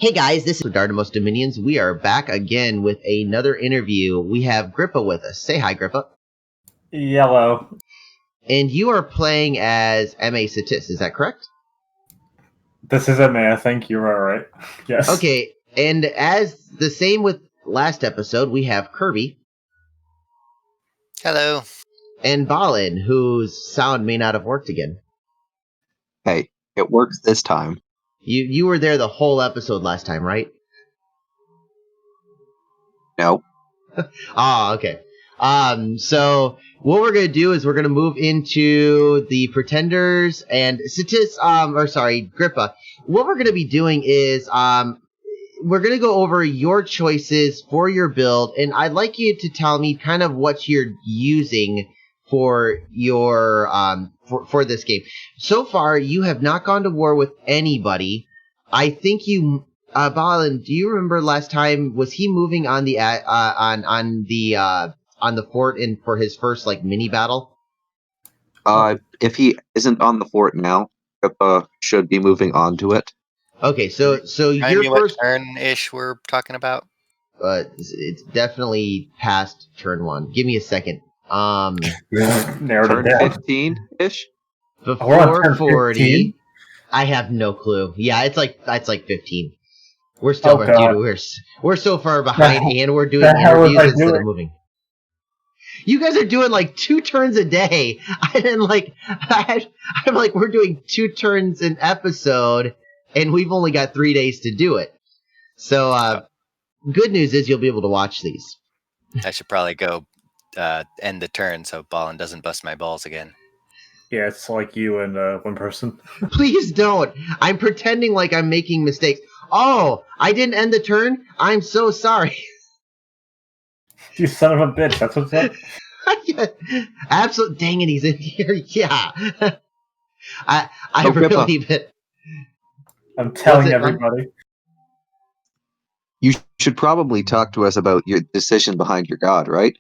Hey guys, this is Dardamost Dominions. We are back again with another interview. We have Gripa with us. Say hi, Gripa. Yellow. And you are playing as M.A. Satis, is that correct? This is MA, I think you're right. Yes. Okay, and as the same with last episode, we have Kirby. Hello. And Ballin, whose sound may not have worked again. Hey, it works this time. You were there the whole episode last time, right? No. Okay. So what we're gonna do is we're gonna move into the Pretenders and Satis, Gripa. What we're gonna be doing is we're gonna go over your choices for your build, and I'd like you to tell me kind of what you're using for your for this game. So far, you have not gone to war with anybody. I think you, Balin, do you remember last time, was he moving on the on the fort in for his first like mini battle? If he isn't on the fort now, Gripa should be moving on to it. Okay, so Remind your me first what turn-ish we're talking about? it's definitely past turn 1. Give me a second. Turn Narrative down. 15-ish? Before turn 40. 15? I have no clue. Yeah, it's like 15. We're still we're so far behind, and we're doing interviews instead of moving. You guys are doing like 2 turns a day. I'm like we're doing 2 turns an episode, and we've only got 3 days to do it. So, good news is you'll be able to watch these. I should probably go end the turn so Ballin doesn't bust my balls again. Yeah, it's like you and one person. Please don't. I'm pretending like I'm making mistakes. Oh, I didn't end the turn? I'm so sorry. You son of a bitch, that's what's up. Absolutely. Dang it, he's in here. Yeah. I Oh, really bit. I'm telling everybody. You should probably talk to us about your decision behind your god, right?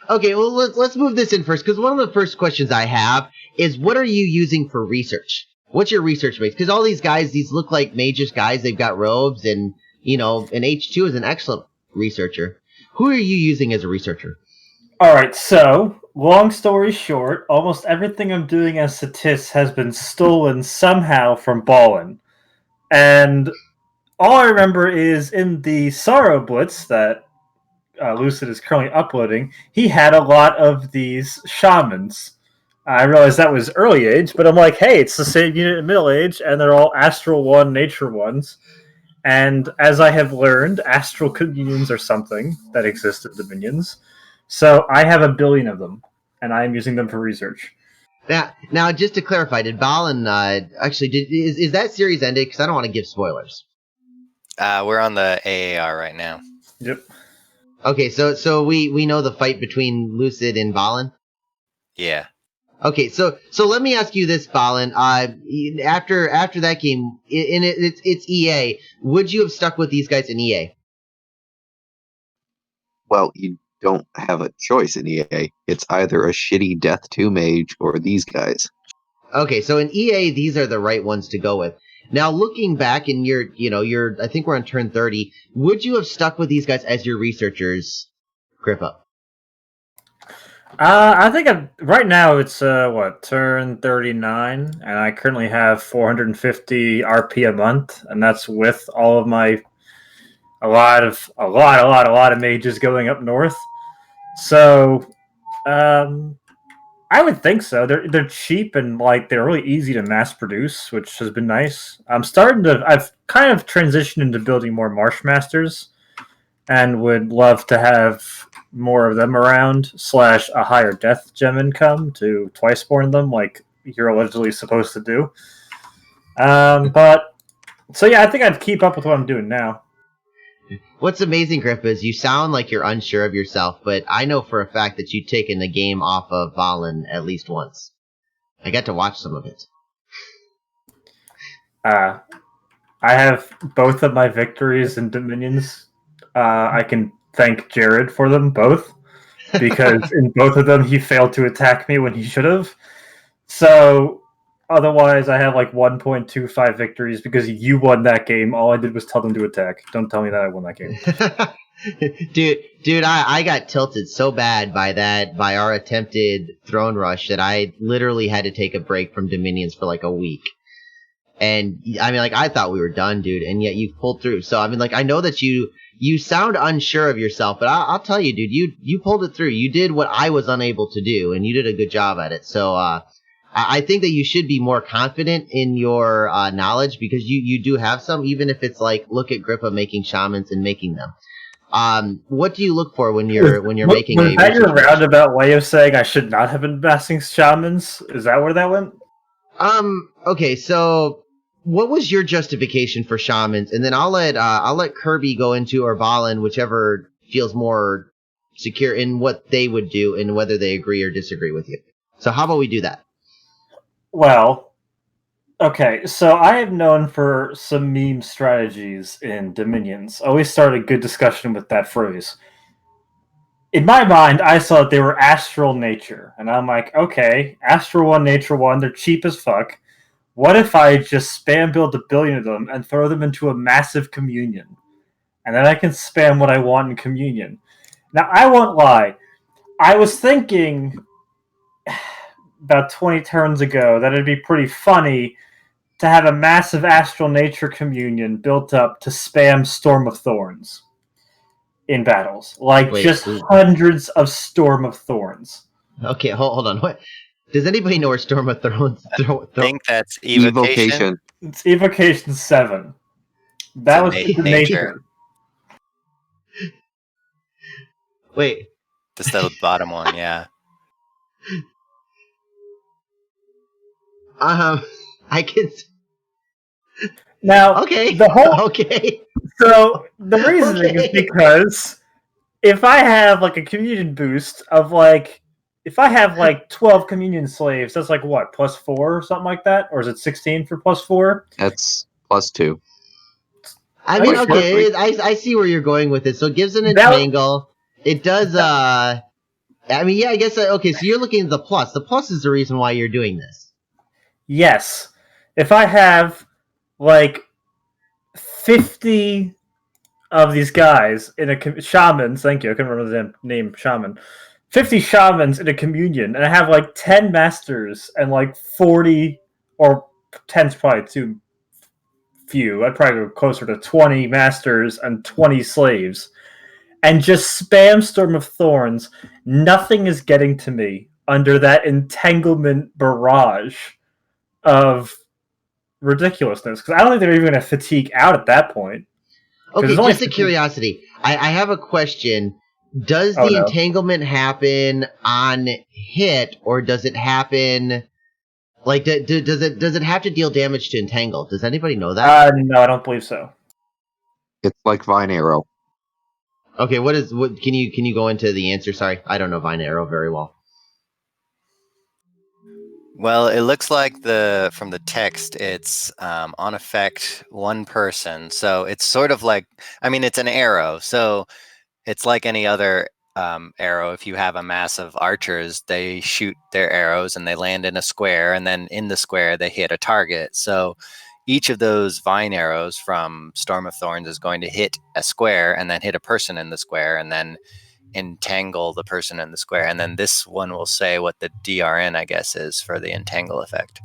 Okay, well, let's move this in first, because one of the first questions I have is, what are you using for research? What's your research base? Because all these guys, these look like mages guys. They've got robes, and, you know, and H2 is an excellent researcher. Who are you using as a researcher? Alright, so, long story short, almost everything I'm doing as Satis has been stolen somehow from Ballin. And all I remember is in the Sorrow Blitz that Lucid is currently uploading, he had a lot of these shamans. I realized that was early age, but I'm like, hey, it's the same unit in middle age, and they're all Astral 1, Nature 1s. And as I have learned, Astral Communions are something that exist in Dominions. So I have 1 billion of them, and I'm using them for research. Now, just to clarify, did Balin is that series ended? Because I don't want to give spoilers. We're on the AAR right now. Yep. Okay, so we know the fight between Lucid and Balin? Yeah. Okay, so let me ask you this, Balin. After that game, it's EA. Would you have stuck with these guys in EA? Well, you don't have a choice in EA. It's either a shitty Death 2 mage or these guys. Okay, so in EA, these are the right ones to go with. Now, looking back in I think we're on turn 30. Would you have stuck with these guys as your researchers, Gripa? I think right now it's turn 39, and I currently have 450 RP a month, and that's with all of my a lot of mages going up north. So, I would think so. They're cheap and like they're really easy to mass produce, which has been nice. I've kind of transitioned into building more Marsh Masters, and would love to have more of them around, / a higher death gem income to twice spawn them like you're allegedly supposed to do. But so yeah, I think I'd keep up with what I'm doing now. What's amazing, Gripa, is you sound like you're unsure of yourself, but I know for a fact that you've taken the game off of Balin at least once. I got to watch some of it. I have both of my victories in Dominions. I can thank Jared for them both, because in both of them he failed to attack me when he should have. So Otherwise, I have like 1.25 victories because you won that game. All I did was tell them to attack. Don't tell me that I won that game. dude, I got tilted so bad by our attempted throne rush that I literally had to take a break from Dominions for like a week. And I mean, like, I thought we were done, dude, and yet you pulled through. So I mean, like, I know that you sound unsure of yourself, but I'll tell you, dude, you pulled it through. You did what I was unable to do, and you did a good job at it. So I think that you should be more confident in your knowledge, because you do have some, even if it's like, look at Gripa making shamans and making them. What do you look for when you're making a? Was that your roundabout way of saying I should not have been massing shamans? Is that where that went? Okay, so what was your justification for shamans? And then I'll let Kirby go into, or Ballin, whichever feels more secure in what they would do and whether they agree or disagree with you. So how about we do that? Well, okay, so I have known for some meme strategies in Dominions. Always start a good discussion with that phrase. In my mind, I saw that they were astral nature, and I'm like, okay, astral 1, nature 1, they're cheap as fuck. What if I just spam build 1 billion of them and throw them into a massive communion? And then I can spam what I want in communion. Now, I won't lie. I was thinking about 20 turns ago that it'd be pretty funny to have a massive astral nature communion built up to spam Storm of Thorns in battles. Like, hundreds of Storm of Thorns. Okay, hold on. What? Does anybody know where Storm of Thrones? I think that's Evocation. It's Evocation 7. That was the nature. Wait. Just the bottom one, yeah. I can. Now, okay. Okay. So the reasoning is because if I have like a communion boost of like, if I have like 12 communion slaves, that's like what, +4 or something like that? Or is it 16 for +4? That's +2. I mean, okay, I see where you're going with it. So it gives an entangle. It does, I mean, yeah, I guess, okay, so you're looking at the plus. The plus is the reason why you're doing this. Yes. If I have like 50 of these guys in a shamans, thank you, I couldn't remember the name shaman. 50 shamans in a communion, and I have like 10 masters and like 40, or 10's probably too few. I'd probably go closer to 20 masters and 20 slaves, and just spam Storm of Thorns. Nothing is getting to me under that entanglement barrage of ridiculousness, because I don't think they're even going to fatigue out at that point. Okay, just a curiosity. I have a question. Does the entanglement happen on hit, or does it happen like does it have to deal damage to entangle? Does anybody know that? No, I don't believe so. It's like Vine Arrow. Okay, what can you go into the answer? Sorry, I don't know Vine Arrow very well. Well, it looks like from the text, it's on effect 1 person. So it's sort of like, I mean, it's an arrow. So it's like any other arrow. If you have a mass of archers, they shoot their arrows and they land in a square, and then in the square they hit a target. So each of those vine arrows from Storm of Thorns is going to hit a square and then hit a person in the square and then entangle the person in the square. And then this one will say what the DRN, I guess, is for the entangle effect.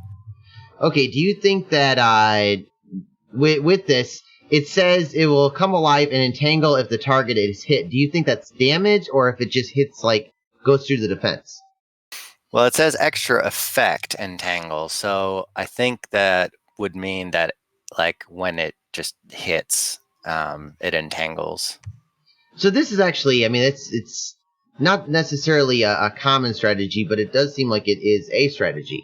Okay, do you think that with this, it says it will come alive and entangle if the target is hit. Do you think that's damage, or if it just hits, like, goes through the defense? Well, it says extra effect entangle, so I think that would mean that, like, when it just hits, it entangles. So this is actually, I mean, it's not necessarily a common strategy, but it does seem like it is a strategy.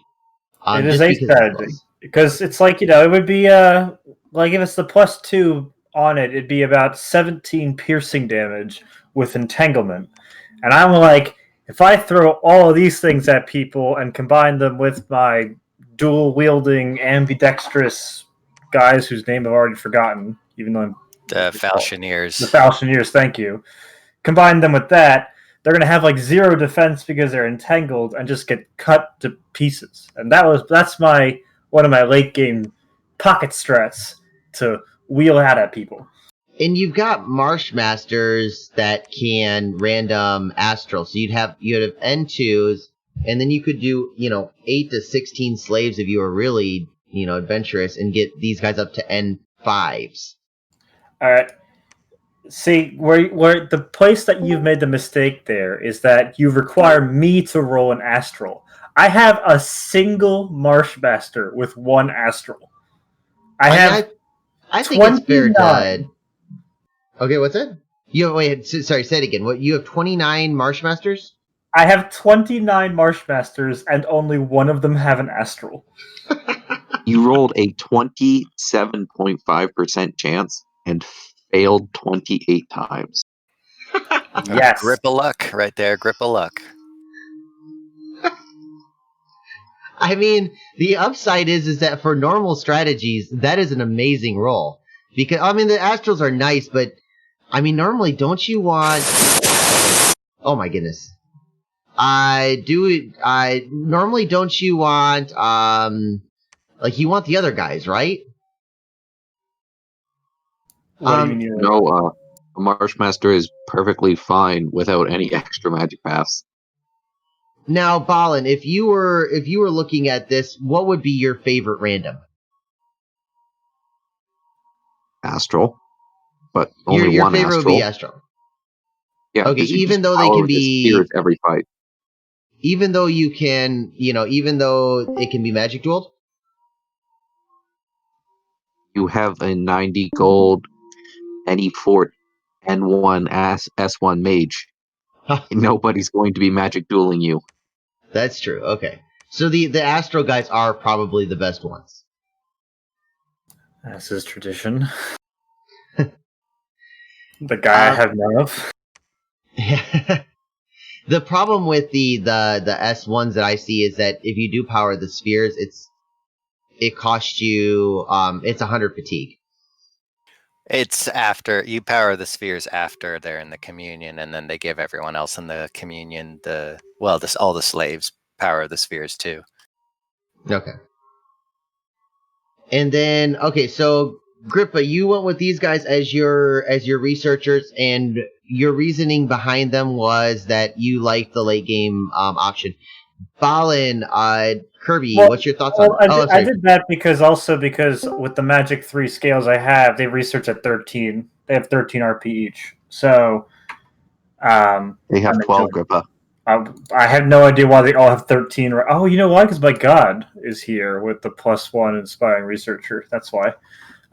It is a strategy. Because it's like, it would be, like, if it's the +2 on it, it'd be about 17 piercing damage with entanglement. And I'm like, if I throw all of these things at people and combine them with my dual-wielding, ambidextrous guys whose name I've already forgotten, even though I'm... The Falchineers. The Falchineers, thank you. Combine them with that, they're going to have, like, 0 defense because they're entangled and just get cut to pieces. And that's my one of my late game pocket strats to wheel out at people. And you've got Marsh Masters that can random Astral. So you'd have N2s, and then you could do, 8 to 16 slaves if you were really, adventurous, and get these guys up to N5s. All right. See, where the place that you've made the mistake there is that you require me to roll an Astral. I have a single Marshmaster with one Astral. I think it's fair 29. to... Okay, what's it? Sorry, say it again. What, you have 29 Marshmasters? I have 29 Marshmasters, and only one of them have an Astral. You rolled a 27.5% chance and failed 28 times. Yes. Grip of luck right there. Grip of luck. I mean, the upside is that for normal strategies, that is an amazing roll. Because, the Astrals are nice, but, normally, don't you want... Oh my goodness. Normally, don't you want, you want the other guys, right? What do you mean? No, a Marshmaster is perfectly fine without any extra magic paths. Now, Ballin, if you were looking at this, what would be your favorite random? Astral, but only Your one favorite Astral. would be Astral. Yeah. Okay, 'cause you even just though they power can the be, spears every fight. even though you can, even though it can be magic dueled. You have a 90 gold, any fort, N1 S1 mage. Nobody's going to be magic dueling you. That's true. Okay, so the Astral guys are probably the best ones. This is tradition. The guy I have none of. The problem with the S1s that I see is that if you do power the spheres, it costs you it's 100 fatigue. It's after you power the spheres after they're in the communion, and then they give everyone else in the communion all the slaves power the spheres too. Okay. And then so Gripa, you went with these guys as your researchers, and your reasoning behind them was that you like the late game option. Ballin, Kirby, what's your thoughts on? I did that because with the Magic 3 scales I have, they research at 13. They have 13 RP each. So they have 12 Gripa. I have no idea why they all have 13. Oh, you know why? Because my god is here with the +1 inspiring researcher. That's why.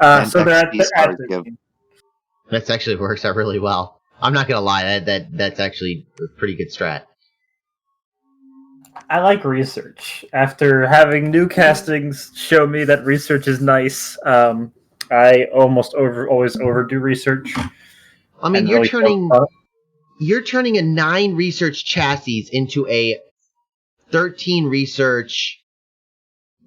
So they're at 13. That actually works out really well. I'm not gonna lie, that's actually a pretty good strat. I like research. After having new castings show me that research is nice, I almost always overdo research. You're turning a 9 research chassis into a 13 research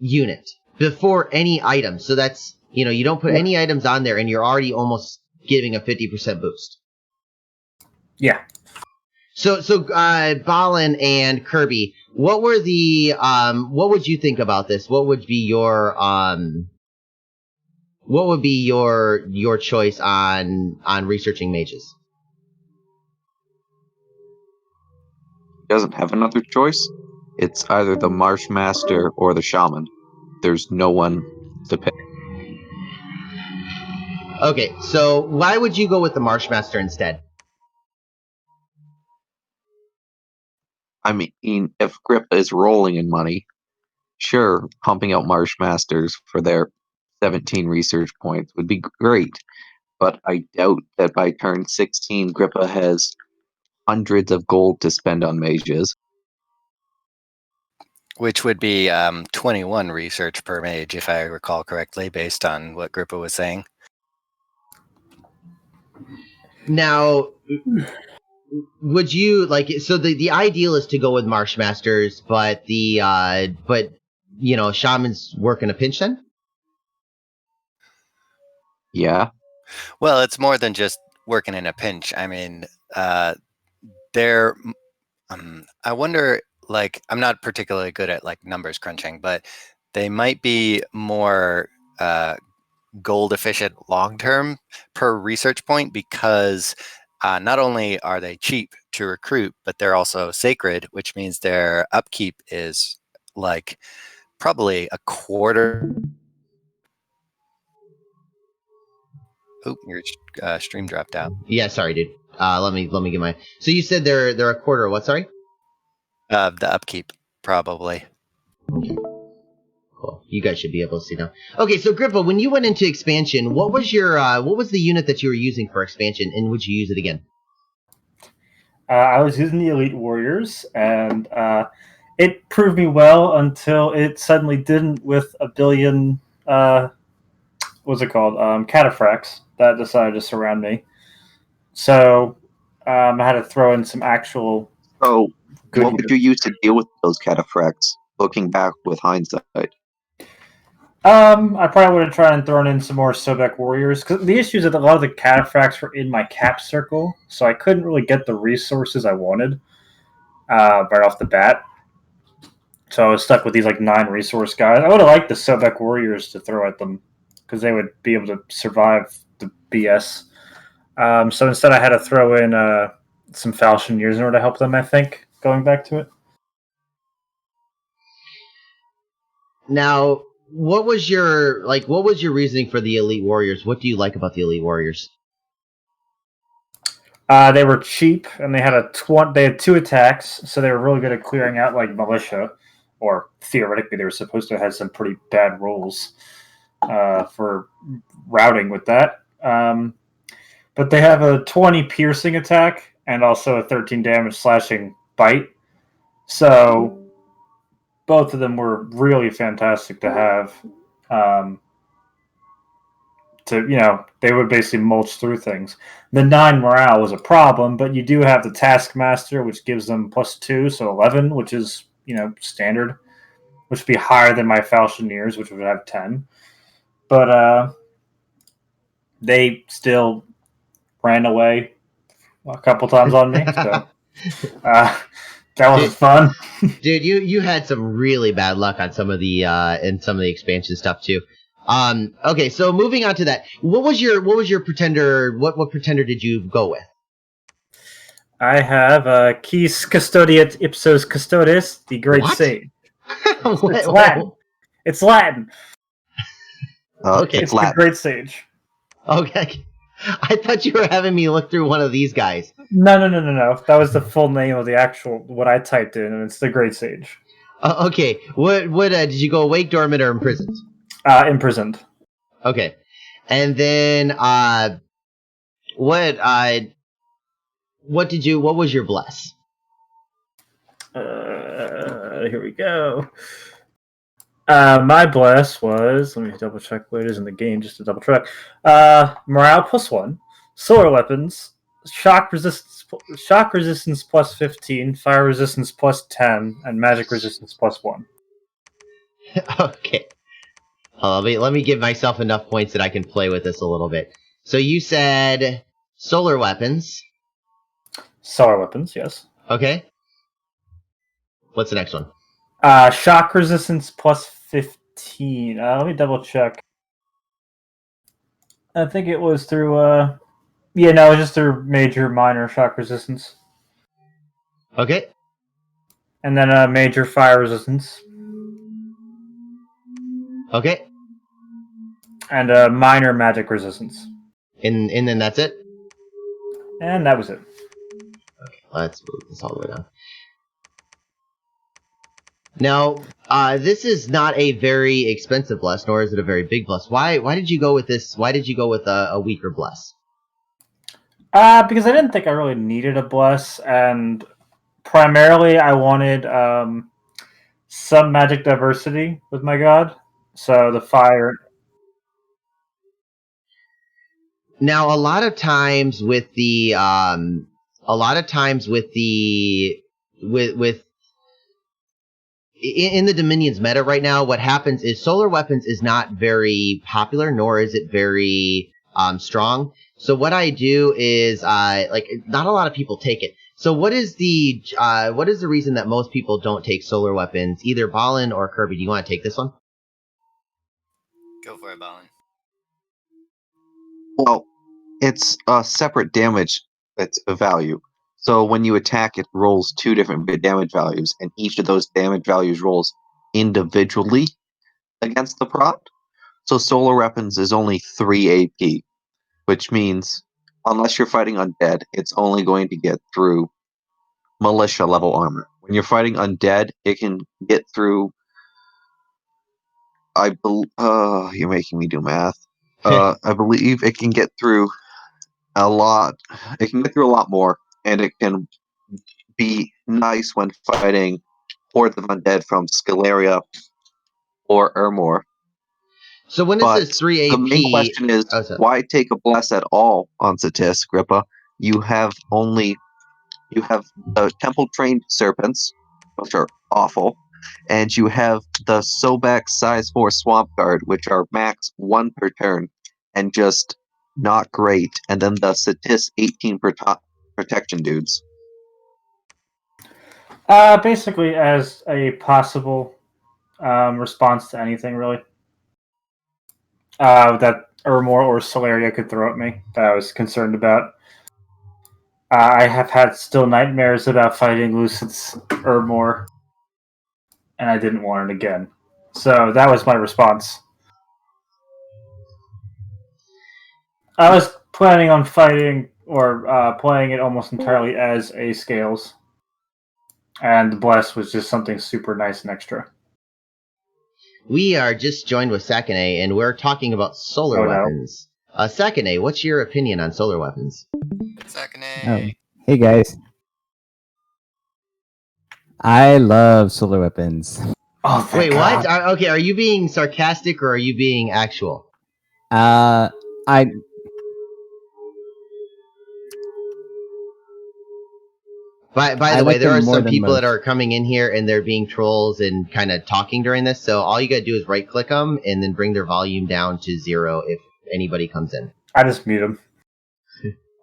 unit before any item. So that's, you don't put any items on there, and you're already almost giving a 50% boost. Yeah. So Ballin and Kirby, what were the what would you think about this? What would be your choice on researching mages? He doesn't have another choice. It's either the Marshmaster or the Shaman. There's no one to pick. Okay, so why would you go with the Marshmaster instead? I mean, if Gripa is rolling in money, sure, pumping out Marshmasters for their 17 research points would be great. But I doubt that by turn 16, Gripa has hundreds of gold to spend on mages. Which would be 21 research per mage, if I recall correctly, based on what Gripa was saying. Now, would you so the ideal is to go with Marshmasters, but Shamans work in a pinch then? Yeah. Well, it's more than just working in a pinch. I mean, I wonder, I'm not particularly good at numbers crunching, but they might be more gold efficient long term per research point because not only are they cheap to recruit, but they're also sacred, which means their upkeep is like probably a quarter. Oh, your stream dropped out. Yeah, sorry, dude. Let me get my. So you said they're a quarter of what? Sorry. The upkeep, probably. Cool. You guys should be able to see now. Okay, so Grippa, when you went into expansion, what was the unit that you were using for expansion, and would you use it again? I was using the Elite Warriors, and it proved me well until it suddenly didn't with a billion, what's it called, cataphracts that decided to surround me. So I had to throw in some actual. Oh, good what would you use to deal with those cataphracts? Looking back with hindsight. I probably would have tried and thrown in some more Sobek Warriors, because the issue is that a lot of the cataphracts were in my cap circle, so I couldn't really get the resources I wanted right off the bat. So I was stuck with these 9 resource guys. I would have liked the Sobek Warriors to throw at them, because they would be able to survive the BS. So instead I had to throw in some Falchineers in order to help them, I think, going back to it. Now, what was your reasoning for the Elite Warriors? What do you like about the Elite Warriors? They were cheap, and they had they had 2 attacks, so they were really good at clearing out militia, or theoretically they were supposed to have some pretty bad rolls for routing with that. But they have a 20 piercing attack and also a 13 damage slashing bite. So both of them were really fantastic to have. They would basically mulch through things. The 9 morale was a problem, but you do have the Taskmaster, which gives them +2, so 11, which is, standard, which would be higher than my Falchineers, which would have 10. But they still ran away a couple times on me, so that was fun. Dude, you had some really bad luck on some of the expansion stuff too. Okay, so moving on to that, what was your pretender? What pretender did you go with? I have Quis Custodiet Ipsos Custodes, the Great Sage. It's Latin. It's Latin. Okay, it's Latin. The Great Sage. Okay, I thought you were having me look through one of these guys. No. That was the full name of the actual what I typed in, and it's the Great Sage. Okay, what did you go awake, dormant, or imprisoned? Imprisoned. Okay, and then what was your bless? Here we go. My bless was, let me double check what it is in the game just to double check. Morale +1, solar weapons, shock resistance +15, fire resistance +10, and magic resistance +1. Okay. Let me give myself enough points that I can play with this a little bit. So you said solar weapons. Solar weapons, yes. Okay. What's the next one? Shock resistance +15. Let me double check. I think it was through it was just through major minor shock resistance. Okay. And then major fire resistance. Okay. And minor magic resistance. And then that's it? And that was it. Okay, let's move this all the way down. Now, this is not a very expensive bless, nor is it a very big bless. Why did you go with this? Why did you go with a weaker bless? Because I didn't think I really needed a bless, and primarily I wanted some magic diversity with my god. So the fire. Now, a lot of times with the in the Dominions meta right now, what happens is solar weapons is not very popular, nor is it very strong. So what I do is not a lot of people take it. So what is the reason that most people don't take solar weapons, either Ballin or Kirby? Do you want to take this one? Go for it, Ballin. Well, it's a separate damage that's a value. So when you attack, it rolls 2 different damage values, and each of those damage values rolls individually against the prot. So solar weapons is only 3 AP, which means unless you're fighting undead, it's only going to get through militia level armor. When you're fighting undead, it can get through. You're making me do math. I believe it can get through a lot. It can get through a lot more, and it can be nice when fighting hordes of undead from Scalaria or Ermor. So when it But says 3 the AP... main question is, why take a bless at all on Satis, Gripa? You have the temple-trained serpents, which are awful, and you have the Sobek size 4 swamp guard, which are max 1 per turn, and just not great. And then the Satis 18 protection dudes. Basically, as a possible response to anything, really. That Ermor or Solaria could throw at me that I was concerned about. I have had still nightmares about fighting Lucid's Ermor, and I didn't want it again. So that was my response. I was planning on fighting or playing it almost entirely as a Scales, and the Bless was just something super nice and extra. We are just joined with Saquenay, and we're talking about solar weapons. Saquenay, what's your opinion on solar weapons? Saquenay. Hey guys. I love solar weapons. Oh, wait, God. what? Okay, are you being sarcastic or are you being actual? I By the I way, like there them are more some than people that most. are coming in here and they're being trolls and kind of talking during this. So all you gotta do is right click them and then bring their volume down to 0 if anybody comes in. I just mute them.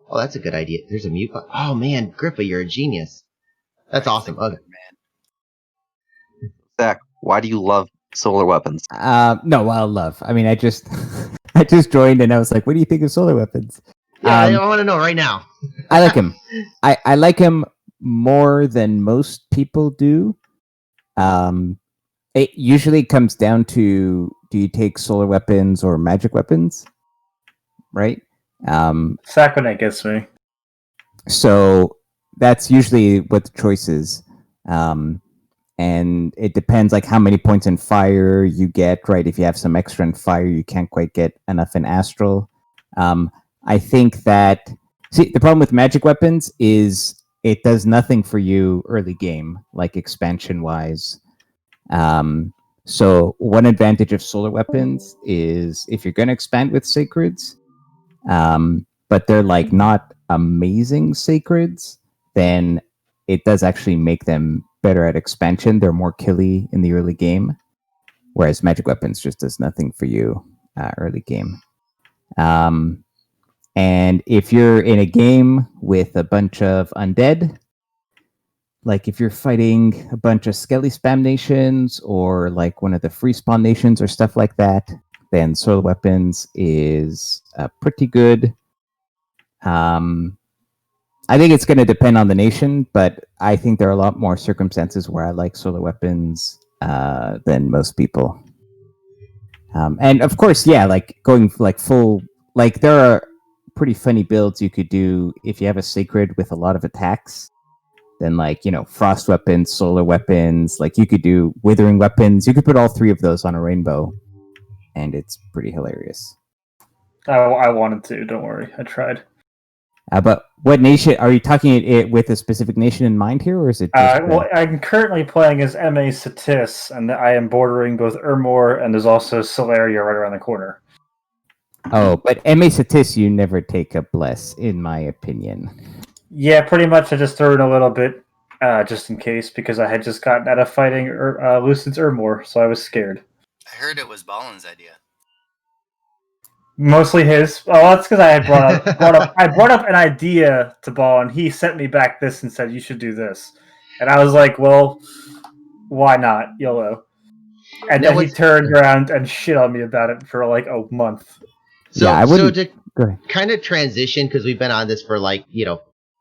Oh, that's a good idea. There's a mute button. Oh man, Gripa, you're a genius. That's awesome. Okay. Zach, why do you love solar weapons? No, well, love. I mean, I just I just joined and I was like, what do you think of solar weapons? Yeah, I want to know right now. I like him. I like him more than most people do. It usually comes down to, do you take solar weapons or magic weapons? Right? Saquenay gets me. So that's usually what the choice is. And it depends like how many points in fire you get, right? If you have some extra in fire, you can't quite get enough in astral. I think that, see, the problem with magic weapons is it does nothing for you early game, like expansion wise. So one advantage of solar weapons is if you're going to expand with sacreds, but they're like not amazing sacreds, then it does actually make them better at expansion. They're more killy in the early game, whereas magic weapons just does nothing for you early game. And if you're in a game with a bunch of undead, like if you're fighting a bunch of Skelly spam nations or like one of the free spawn nations or stuff like that, then solar weapons is pretty good. I think it's going to depend on the nation, but I think there are a lot more circumstances where I like solar weapons than most people. And of course, yeah, like going like full, like there are pretty funny builds you could do if you have a sacred with a lot of attacks. Then like, you know, frost weapons, solar weapons, like you could do withering weapons. You could put all 3 of those on a rainbow, and it's pretty hilarious. I wanted to, don't worry. I tried. But what nation are you talking it with a specific nation in mind here, or is it? Just, well, I'm currently playing as MA Satis, and I am bordering both Ermor and there's also Solaria right around the corner. Oh, but MA Satis, you never take a bless, in my opinion. Yeah, pretty much. I just threw in a little bit, just in case, because I had just gotten out of fighting Lucid's Ermor, so I was scared. I heard it was Ballin's idea. Mostly his. Oh, that's because I had brought up an idea to Ball, and he sent me back this and said you should do this, and I was like, well, why not? YOLO. And Now then he what's- turned around and shit on me about it for like a month. So, Yeah, I wouldn't- so Go to ahead. kind of transition, because we've been on this for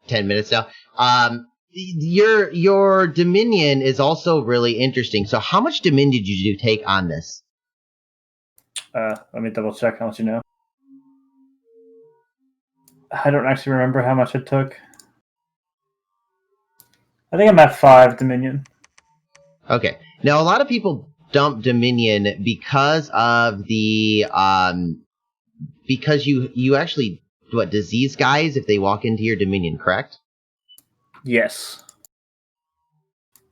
10 minutes now. Your Dominion is also really interesting. So how much Dominion did you take on this? Let me double check how much you know. I don't actually remember how much it took. I think I'm at 5 Dominion. Okay. Now, a lot of people dump Dominion because of the because you actually disease guys if they walk into your Dominion, correct? Yes.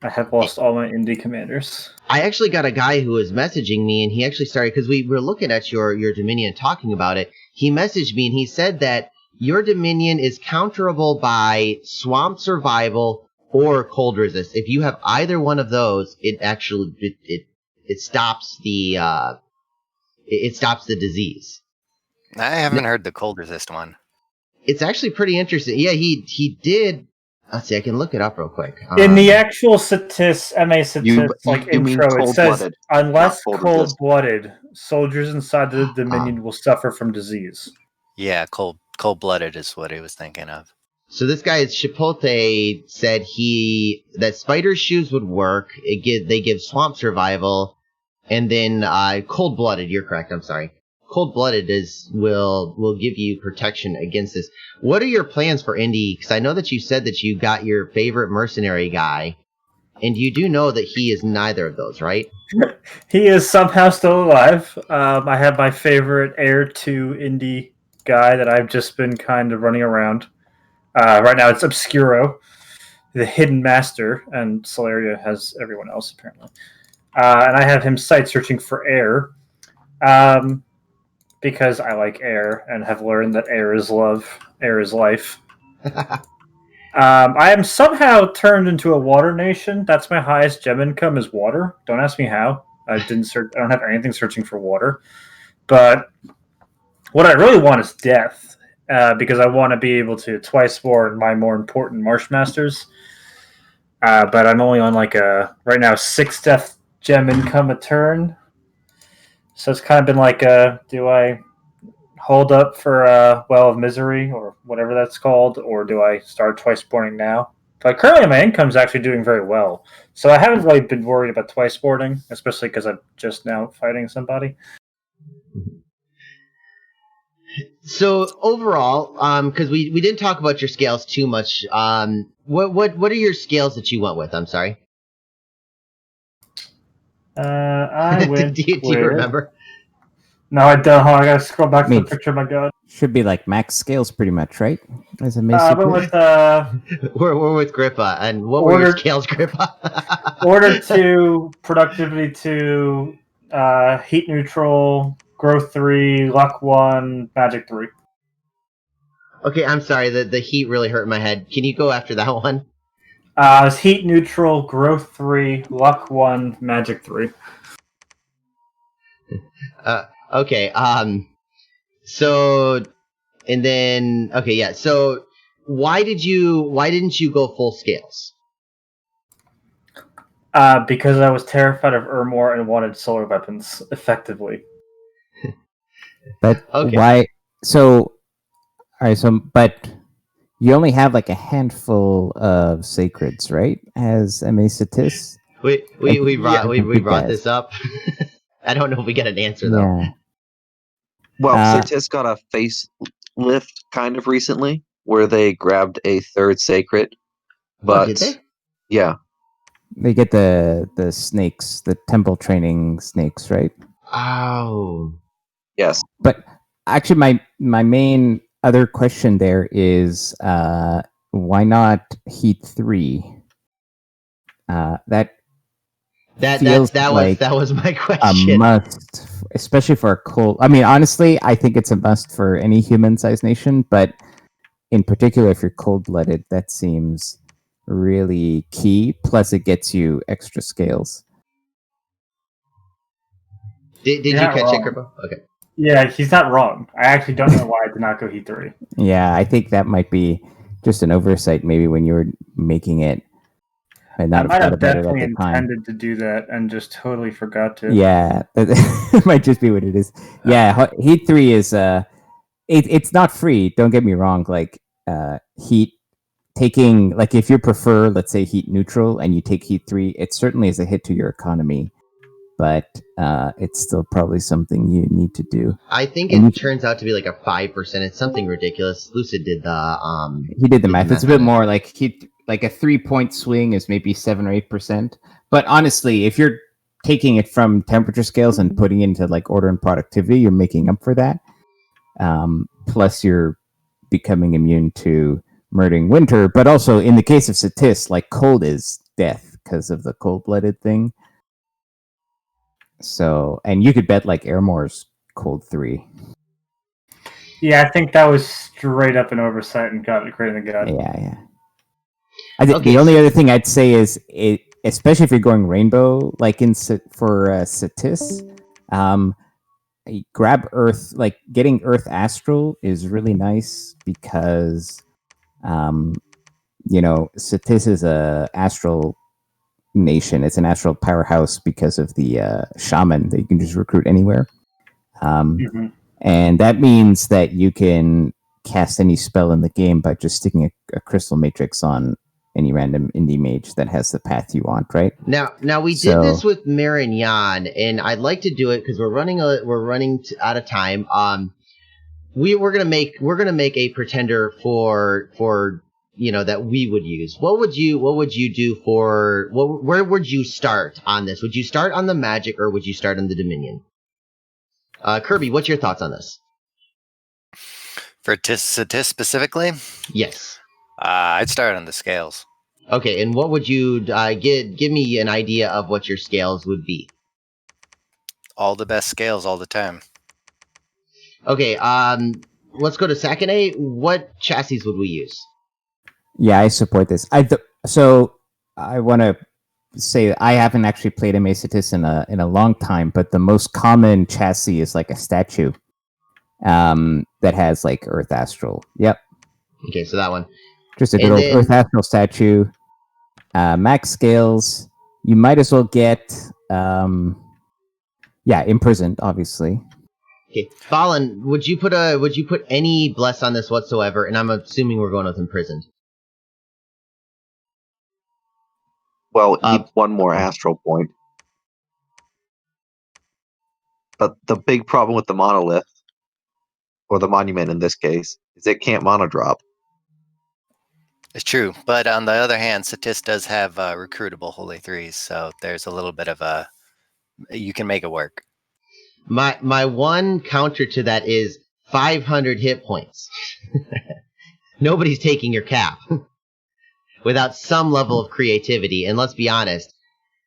I have lost all my indie commanders. I actually got a guy who was messaging me, and he actually started, because we were looking at your Dominion and talking about it. He messaged me, and he said that your Dominion is counterable by Swamp Survival or Cold Resist. If you have either one of those, it actually it stops the it stops the disease. I haven't heard the cold resist one. It's actually pretty interesting. Yeah, he did. Let's see, I can look it up real quick. In the actual Satis, MA Satis, you mean intro, it says, cold-blooded, unless not cold resist. cold-blooded, soldiers inside the Dominion will suffer from disease. Yeah, cold-blooded is what he was thinking of. So this guy Chipotle said that spider shoes would work. They give swamp survival, and then cold blooded. You're correct. I'm sorry. Cold blooded will give you protection against this. What are your plans for Indy? Because I know that you said that you got your favorite mercenary guy, and you do know that he is neither of those, right? He is somehow still alive. I have my favorite Heir to Indie guy that I've just been kind of running around. Right now it's Obscuro, the Hidden Master, and Solaria has everyone else apparently. And I have him site searching for Heir, because I like Heir and have learned that Heir is love, Heir is life. I am somehow turned into a water nation. That's my highest gem income is water. Don't ask me how. I don't have anything searching for water. But what I really want is death, because I want to be able to twice more my more important Marsh Masters. But I'm only on right now 6 death gem income a turn. So it's kind of been do I hold up for Well of Misery or whatever that's called, or do I start twice boarding now? But currently my income is actually doing very well. So I haven't really been worried about twice boarding, especially because I'm just now fighting somebody. So overall, because we didn't talk about your scales too much. What are your scales that you went with? I'm sorry. I went do you remember? No, I don't. I gotta scroll back to the picture of my gun. Should be like max scales pretty much, right? As a I went with we're with Gripa, and what were your scales, Gripa? Order 2, Productivity 2, Heat Neutral, Growth 3, Luck 1, Magic 3. Okay, I'm sorry. The heat really hurt my head. Can you go after that one? It's Heat Neutral, Growth 3, Luck 1, Magic 3. Okay. So, and then okay, yeah. So, why didn't you go full scales? Because I was terrified of Ermor and wanted solar weapons effectively. But Okay. why? So, all right. So, but you only have like a handful of sacreds, right? As MA Satis. We brought guys. this up. I don't know if we get an answer though. Yeah. Well, Uh, Satis got a facelift kind of recently, where they grabbed a third sacred. But did they? yeah, They get the snakes, the temple training snakes, right? Oh. yes. But actually, my main other question there is why not Heat 3? That feels like that was my a question. must, especially for a cold. I mean, honestly, I think it's a must for any human-sized nation, but in particular, if you're cold-blooded, that seems really key. Plus, it gets you extra scales. Did you You're catch not it, wrong. Gripa? Okay. Yeah, he's not wrong. I actually don't know why I did not go Heat 3. Yeah, I think that might be just an oversight, maybe when you were making it. might not I have might thought have about it at definitely the time. intended to do that and just totally forgot to. Yeah, that might just be what it is. Yeah, Heat 3 is it's not free. Don't get me wrong. Like Heat taking, like, if you prefer, let's say, Heat neutral and you take Heat 3, it certainly is a hit to your economy, but it's still probably something you need to do. I think And it turns out to be like a 5%. It's something ridiculous. Lucid did the he did the math. It's a bit on it. more like like a 3-point swing is maybe 7 or 8%. But honestly, if you're taking it from temperature scales and putting it into like order and productivity, you're making up for that. Plus, you're becoming immune to murdering winter. But also, in the case of Satis, like, cold is death because of the cold-blooded thing. So, and you could bet like Airmore's cold 3. Yeah, I think that was straight up an oversight and got it great in the gut. Yeah. The only other thing I'd say is, especially if you're going rainbow, like for Satis, grab Earth. Like, getting Earth Astral is really nice because, Satis is a astral nation. It's an astral powerhouse because of the shaman that you can just recruit anywhere. And that means that you can cast any spell in the game by just sticking a crystal matrix on any random indie mage that has the path you want, right? Now we did this with Marignan, and I'd like to do it because we're running out of time. We're gonna make a pretender for that we would use. What would you do for where would you start on this? Would you start on the magic or would you start on the Dominion? Kirby, what's your thoughts on this? For Satis specifically? Yes. I'd start on the scales. Okay, and what would you give me an idea of what your scales would be? All the best scales all the time. Okay, let's go to Saquenay. What chassis would we use? Yeah, I support this. So I want to say that I haven't actually played MA Satis in a long time, but the most common chassis is like a statue that has like Earth Astral. Yep. Okay, so that one. Just a good old Earth Astral statue. Max scales. You might as well get imprisoned, obviously. Okay, Ballin, would you put any bless on this whatsoever? And I'm assuming we're going with imprisoned. Well, it needs one more astral point. But the big problem with the monolith, or the monument in this case, is it can't monodrop. It's true, but on the other hand, Satis does have recruitable Holy Threes, so there's a little bit of you can make it work. My one counter to that is 500 hit points. Nobody's taking your cap without some level of creativity, and let's be honest,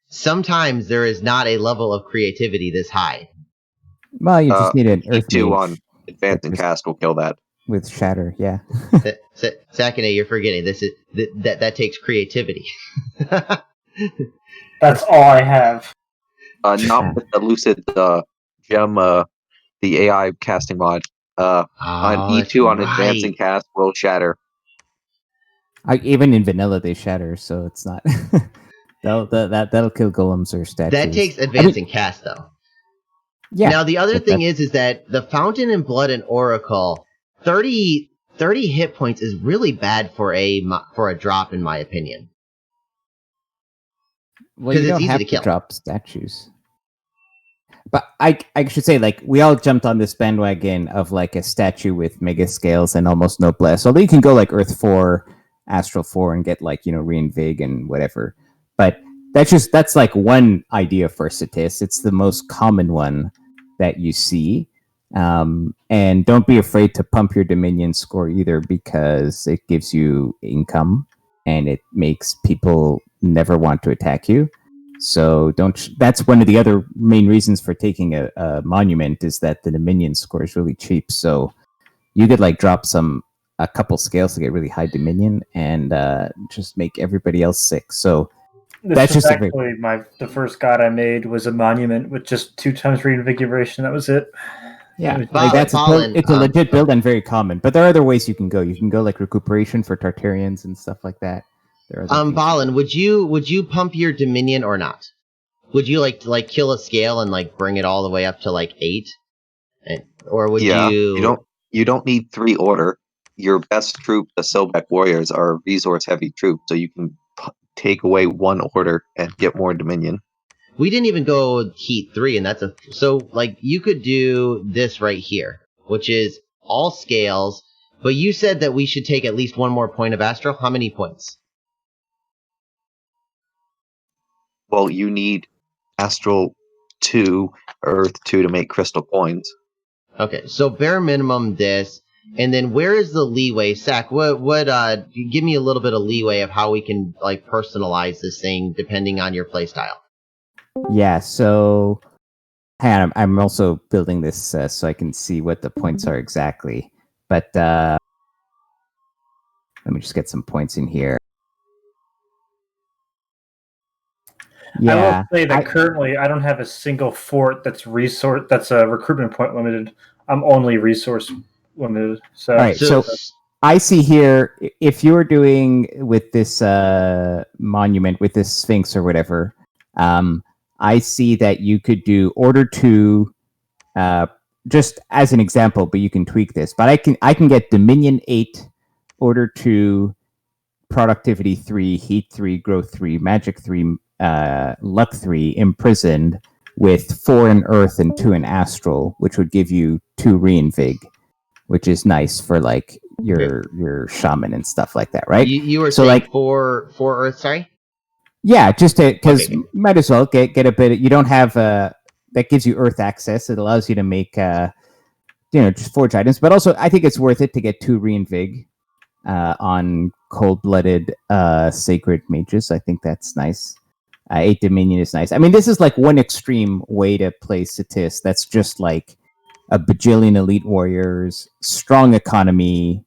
sometimes there is not a level of creativity this high. Well, you just need an Earth E2 mage on Advance and Cast will kill that. with Shatter, yeah. Saquenay, you're forgetting this is that takes creativity. That's all I have. Not with the Lucid gem, the AI casting mod. On E2 on Advance and Cast will Shatter. Even in vanilla they shatter, so it's not. that'll kill golems or statues. That takes Advance and Cast though. Yeah. Now the other thing is that the Fountain and Blood and Oracle, 30 hit points is really bad for a drop, in my opinion. Well, you don't it's have easy to kill. Drop statues. But I should say, like, we all jumped on this bandwagon of like a statue with mega scales and almost no bless. Although you can go like Earth 4, Astral 4 and get like, Reinvig and whatever. But that's like one idea for Satis. It's the most common one that you see. And don't be afraid to pump your Dominion score either, because it gives you income and it makes people never want to attack you. So that's one of the other main reasons for taking a monument, is that the Dominion score is really cheap. So you could like drop a couple scales to get really high Dominion and just make everybody else sick. So that's just actually the first god I made was a monument with just 2 times reinvigoration. That was it. Yeah, it's a legit build and very common. But there are other ways you can go. You can go like recuperation for Tartarians and stuff like that. There are other things. Ballin, would you pump your Dominion or not? Would you like kill a scale and like bring it all the way up to like 8? Or would you You don't need 3 order. Your best troop, the Sobek warriors, are resource heavy troops, so you can take away 1 order and get more Dominion. We didn't even go heat 3, and so like you could do this right here, which is all scales. But you said that we should take at least 1 more point of Astral. How many points? Well, you need Astral 2, Earth 2 to make crystal coins. Okay, so bare minimum this, and then where is the leeway? Sack, give me a little bit of leeway of how we can like personalize this thing depending on your playstyle. Yeah, so hang on, I'm also building this so I can see what the points are exactly. But let me just get some points in here. Yeah, I will say that currently I don't have a single fort that's a recruitment point limited. I'm only resource limited. So, all right, so I see here if you're doing with this monument, with this Sphinx or whatever, I see that you could do order 2, just as an example, but you can tweak this. But I can get Dominion 8, order 2, productivity 3, heat 3, growth 3, magic 3, luck 3, imprisoned, with 4 in earth and 2 in astral, which would give you 2 reinvig, which is nice for like your shaman and stuff like that, right? You were saying like 4 earth, sorry? Yeah, just because might as well get a bit of, you don't have that gives you earth access. It allows you to make just forge items, but also I think it's worth it to get 2 reinvig on cold-blooded sacred mages. I think that's nice. 8 Dominion is nice. I mean, this is like one extreme way to play Satis. That's just like a bajillion elite warriors, strong economy,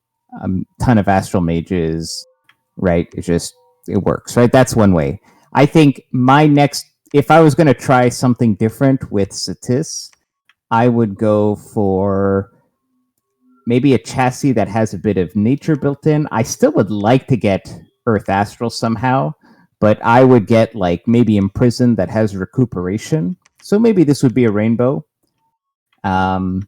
ton of astral mages, right? It works, right? That's one way. I think if I was going to try something different with Satis, I would go for maybe a chassis that has a bit of nature built in. I still would like to get Earth Astral somehow, but I would get like maybe Imprisoned that has recuperation. So maybe this would be a rainbow. And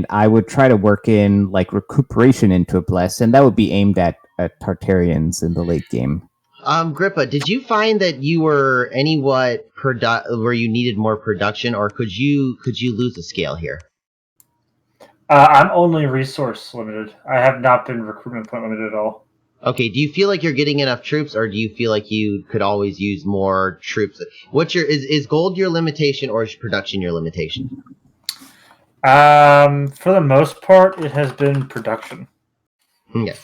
I would try to work in like recuperation into a bless, and that would be aimed at Tartarians in the late game. Grippa, did you find that you were where you needed more production, or could you lose a scale here? I'm only resource limited. I have not been recruitment point limited at all. Okay, do you feel like you're getting enough troops, or do you feel like you could always use more troops? Is gold your limitation, or is production your limitation? For the most part, it has been production. Okay.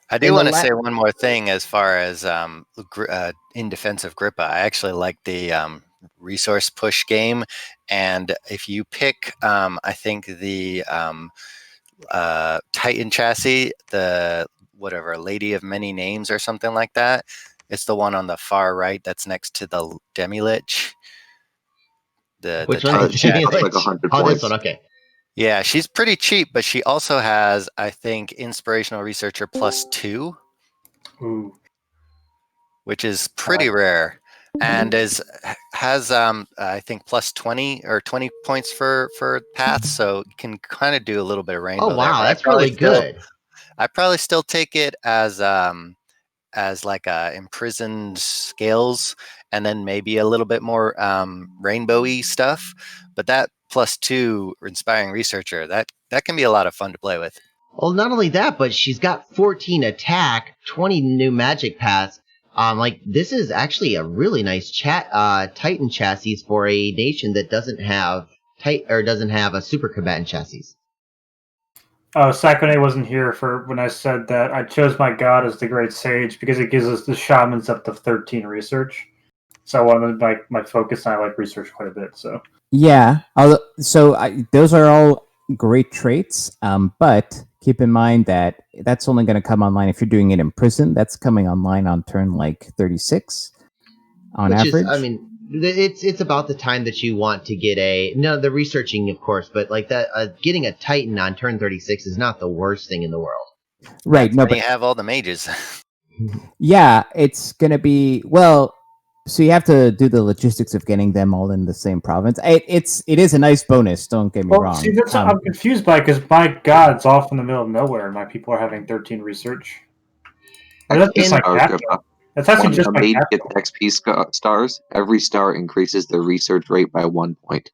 I do want to say one more thing as far as in defense of Grippa. I actually like the resource push game, and if you pick, I think the Titan chassis, the Lady of Many Names or something like that. It's the one on the far right that's next to the Demi-Lich. Which one? Like 100 oh, points. this one. Okay. Yeah, she's pretty cheap, but she also has, I think, Inspirational Researcher +2. Ooh. Which is pretty rare, and has I think +20 or 20 points for paths, so you can kind of do a little bit of rainbow. Oh wow, there, that's really good. I probably still take it as like imprisoned scales, and then maybe a little bit more rainbowy stuff. But that +2 inspiring researcher, that can be a lot of fun to play with. Well, not only that, but she's got 14 attack, 20 new magic paths. This is actually a really nice Titan chassis for a nation that doesn't have a super combatant chassis. Oh, Saquenay wasn't here for when I said that. I chose my god as the Great Sage because it gives us the shamans up to 13 research. So I wanted my focus, and I like research quite a bit. So yeah, those are all great traits, but keep in mind that that's only going to come online if you're doing it in prison. That's coming online on turn like 36 on average. It's about the time that you want to get the researching, of course, but like that, getting a Titan on turn 36 is not the worst thing in the world. Right. No, but you have all the mages. Yeah, it's gonna be well. So you have to do the logistics of getting them all in the same province. It is a nice bonus. Don't get me Well, wrong. see, that's what I'm confused by because my God, it's off in the middle of nowhere, and my people are having 13 research. Or that's just my Stars, capital. Gripa. That's actually When just a my mage capital. gets XP stars, every star increases their research rate by 1 point.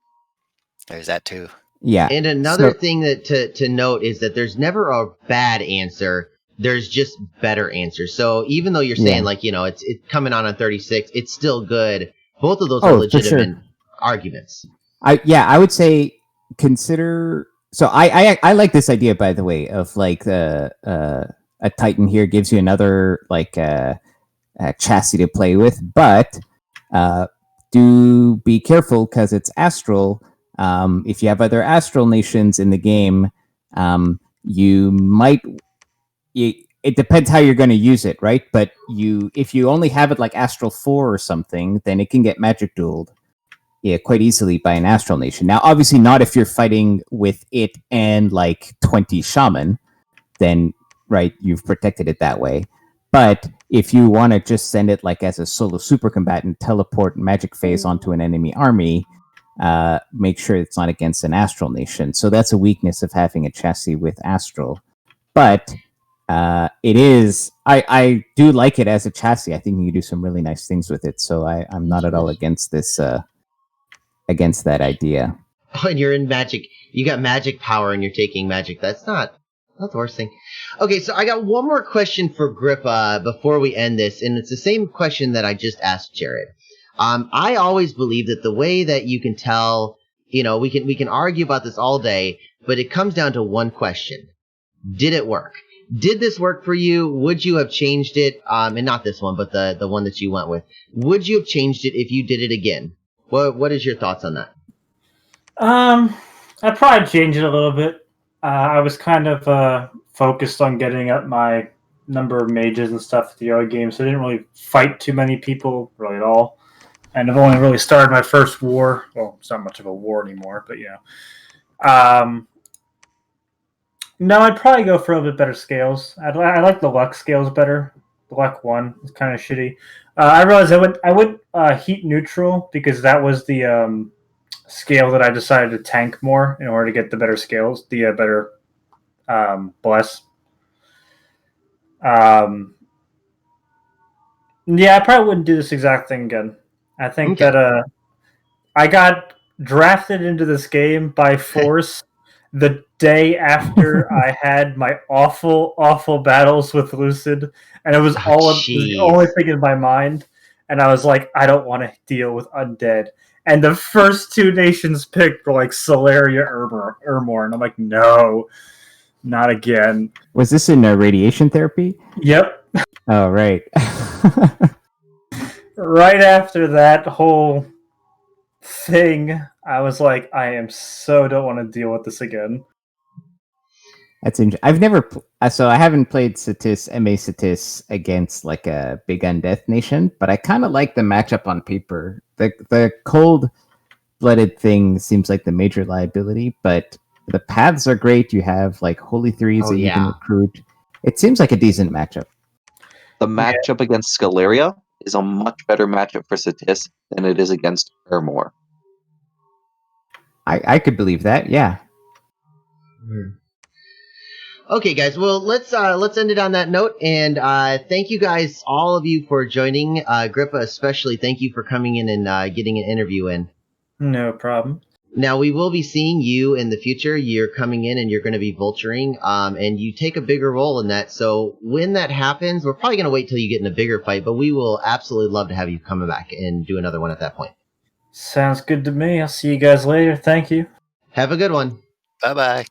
There's that too. Yeah. And another So- thing that to note is that there's never a bad answer. There's just better answers. So even though you're saying it's coming on 36, it's still good. Both of those are for legitimate sure. arguments. I would say consider. So I like this idea, by the way, of like a Titan here gives you another like a chassis to play with, but do be careful because it's Astral. If you have other Astral nations in the game, you might. It depends how you're going to use it, right? But if you only have it like Astral 4 or something, then it can get magic dueled. Yeah, quite easily by an Astral Nation. Now, obviously not if you're fighting with it and like 20 Shaman, then, right, you've protected it that way. But if you want to just send it like as a solo super combatant, teleport magic phase onto an enemy army, make sure it's not against an Astral Nation. So that's a weakness of having a chassis with Astral. But it is, I do like it as a chassis. I think you can do some really nice things with it. So I'm not at all against this. Against that idea. Oh, and you're in magic. You got magic power and you're taking magic. That's not the worst thing. Okay, so I got one more question for Gripa before we end this, and it's the same question that I just asked Jared. I always believe that the way that you can tell, we can argue about this all day, but it comes down to one question. Did it work? Did this work for you? Would you have changed it? And not this one, but the one that you went with. Would you have changed it if you did it again? What is your thoughts on that? I'd probably change it a little bit. I was kind of focused on getting up my number of mages and stuff at the early game, so I didn't really fight too many people really at all. And I've only really started my first war. Well, it's not much of a war anymore, but no, I'd probably go for a little bit better scales. I like the luck scales better. The luck one is kind of shitty. I realized I went heat neutral because that was the scale that I decided to tank more in order to get the better scales, the better bless. Yeah, I probably wouldn't do this exact thing again. I think that I got drafted into this game by force the day after I had my awful battles with Lucid, and it was the only thing in my mind. And I was like, I don't want to deal with undead. And the first two nations picked were like Solaria, Ermor, and I'm like, no, not again. Was this in radiation therapy? Yep. Oh, right. Right after that whole thing, I was like, I don't want to deal with this again. That's interesting. I've never, so I haven't played MA Satis against like a big undeath nation, but I kind of like the matchup on paper. The cold-blooded thing seems like the major liability, but the paths are great. You have like Holy Threes that you can recruit. It seems like a decent matchup. The matchup against Scalaria is a much better matchup for Satis than it is against Ermor. I could believe that, yeah. Okay, guys. Well, let's end it on that note. And thank you guys, all of you, for joining. Gripa, especially, thank you for coming in and getting an interview in. No problem. Now, we will be seeing you in the future. You're coming in and you're going to be vulturing, and you take a bigger role in that. So when that happens, we're probably going to wait till you get in a bigger fight, but we will absolutely love to have you come back and do another one at that point. Sounds good to me. I'll see you guys later. Thank you. Have a good one. Bye-bye.